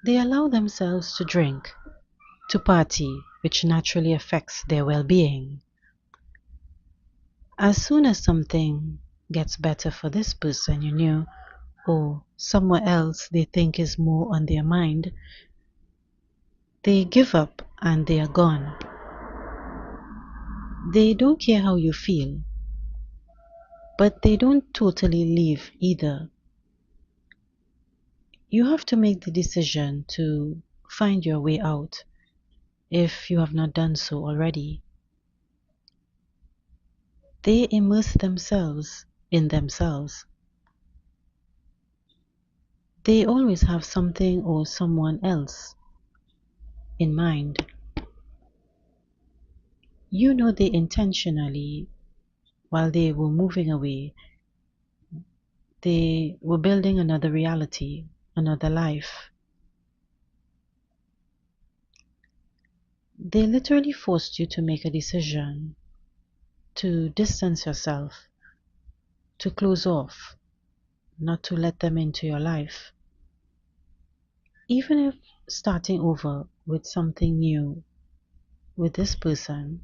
They allow themselves to drink, to party, which naturally affects their well being. As soon as something gets better for this person you knew, or somewhere else they think is more on their mind, they give up and they are gone. They don't care how you feel, but they don't totally leave either. You have to make the decision to find your way out if you have not done so already. They immerse themselves in themselves. They always have something or someone else in mind. You know they intentionally, while they were moving away, they were building another reality, another life. They literally forced you to make a decision, to distance yourself, to close off, not to let them into your life. Even if starting over with something new with this person,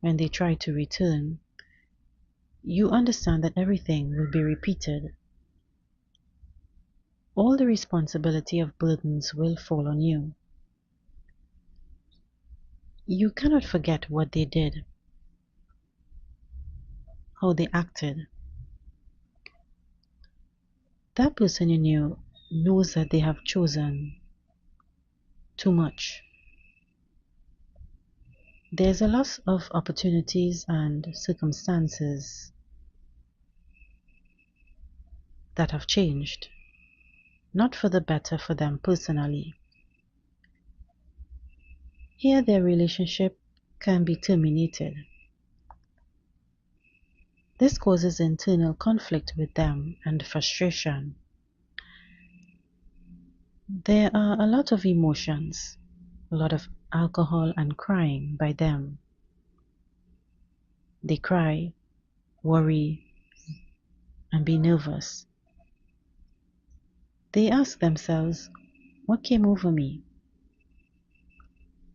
when they try to return, you understand that everything will be repeated. All the responsibility of burdens will fall on you. You cannot forget what they did, how they acted. That person you knew knows that they have chosen too much. There's a loss of opportunities and circumstances that have changed, not for the better for them personally. Here, their relationship can be terminated. This causes internal conflict with them and frustration. There are a lot of emotions, a lot of alcohol and crying by them. They cry, worry, and be nervous. They ask themselves, what came over me?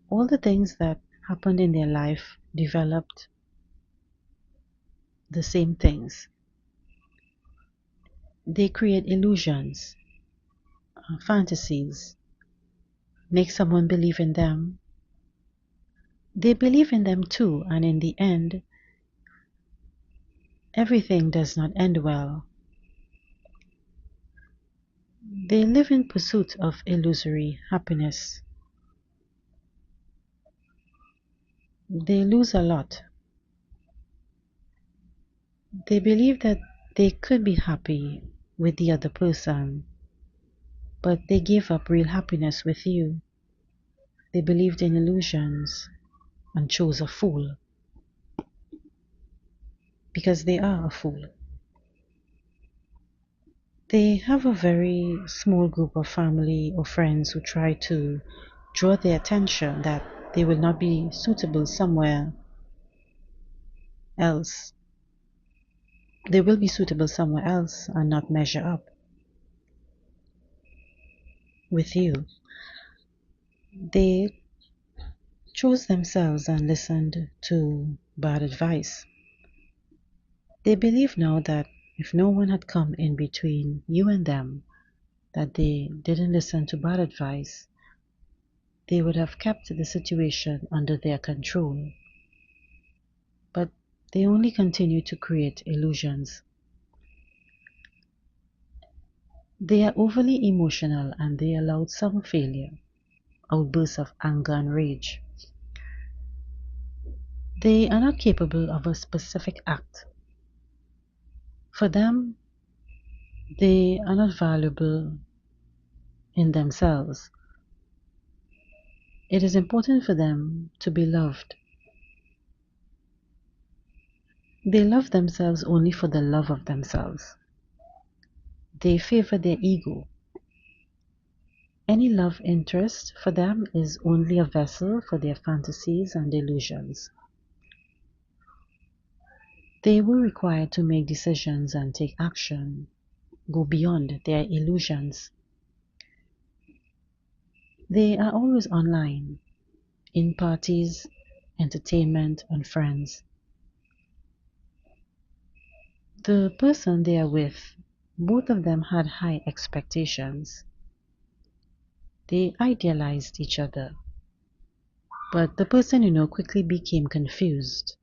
All the things that happened in their life developed the same things. They create illusions, fantasies, make someone believe in them. They believe in them too, and in the end, everything does not end well. They live in pursuit of illusory happiness. They lose a lot. They believe that they could be happy with the other person, but they gave up real happiness with you. They believed in illusions and chose a fool because they are a fool. They have a very small group of family or friends who try to draw their attention that they will not be suitable somewhere else. They will be suitable somewhere else and not measure up with you. They chose themselves and listened to bad advice. They believe now that if no one had come in between you and them, that they didn't listen to bad advice, they would have kept the situation under their control. But they only continue to create illusions. They are overly emotional and they allowed some failure, outbursts of anger and rage. They are not capable of a specific act. For them, they are not valuable in themselves. It is important for them to be loved. They love themselves only for the love of themselves. They favor their ego. Any love interest for them is only a vessel for their fantasies and illusions. They were required to make decisions and take action, go beyond their illusions. They are always online, in parties, entertainment, and friends. The person they are with, both of them had high expectations. They idealized each other, but the person quickly became confused.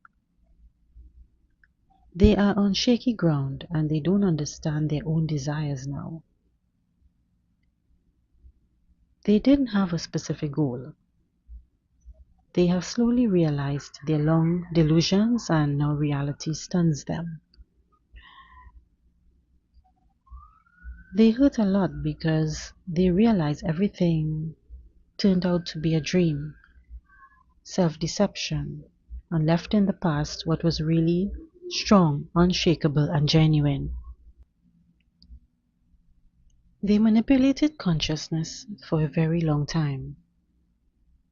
They are on shaky ground and they don't understand their own desires now. They didn't have a specific goal. They have slowly realized their long delusions and now reality stuns them. They hurt a lot because they realize everything turned out to be a dream, self-deception, and left in the past what was really strong, unshakable, and genuine. They manipulated consciousness for a very long time.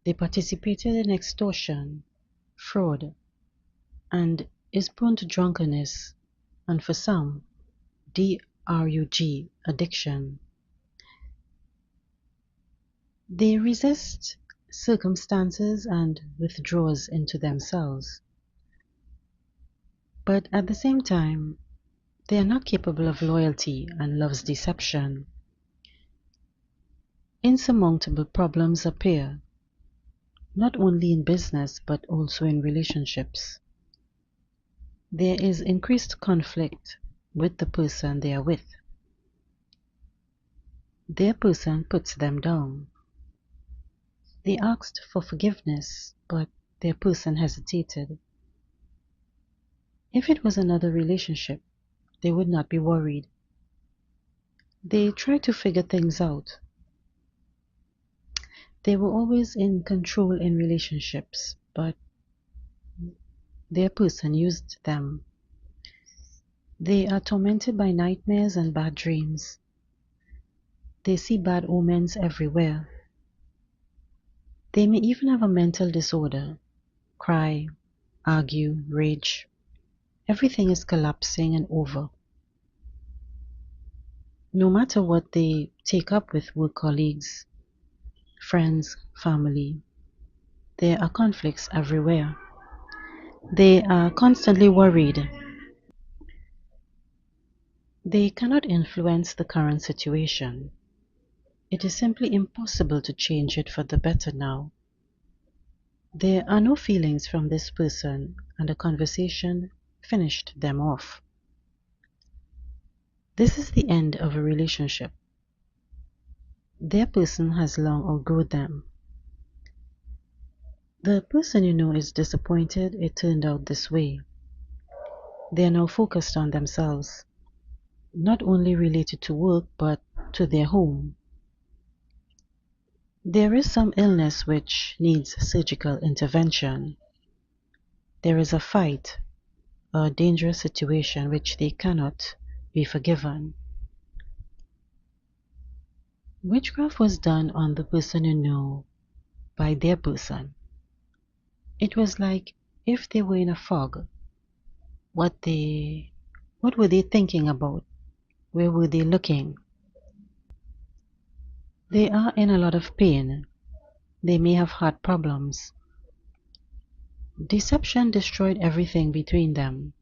They participated in extortion, fraud, and is prone to drunkenness, and for some, DRUG, addiction. They resist circumstances and withdraws into themselves. But at the same time, they are not capable of loyalty and love's deception. Insurmountable problems appear, not only in business but also in relationships. There is increased conflict with the person they are with. Their person puts them down. They asked for forgiveness, but their person hesitated. If it was another relationship, they would not be worried. They tried to figure things out. They were always in control in relationships, but their person used them. They are tormented by nightmares and bad dreams. They see bad omens everywhere. They may even have a mental disorder, cry, argue, rage. Everything is collapsing and over. No matter what they take up with work colleagues, friends, family, there are conflicts everywhere. They are constantly worried. They cannot influence the current situation. It is simply impossible to change it for the better now. There are no feelings from this person, and the conversation finished them off. This is the end of a relationship. Their person has long outgrown them. The person is disappointed it turned out this way. They are now focused on themselves, not only related to work but to their home. There is some illness which needs surgical intervention. There is a fight, a dangerous situation which they cannot be forgiven. Witchcraft was done on the person by their person. It was like if they were in a fog. What were they thinking about? Where were they looking? They are in a lot of pain. They may have heart problems. Deception destroyed everything between them.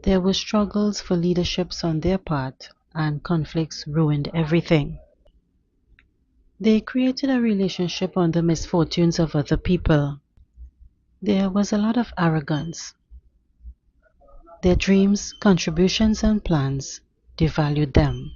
There were struggles for leaderships on their part, and conflicts ruined everything. They created a relationship on the misfortunes of other people. There was a lot of arrogance. Their dreams, contributions, and plans devalued them.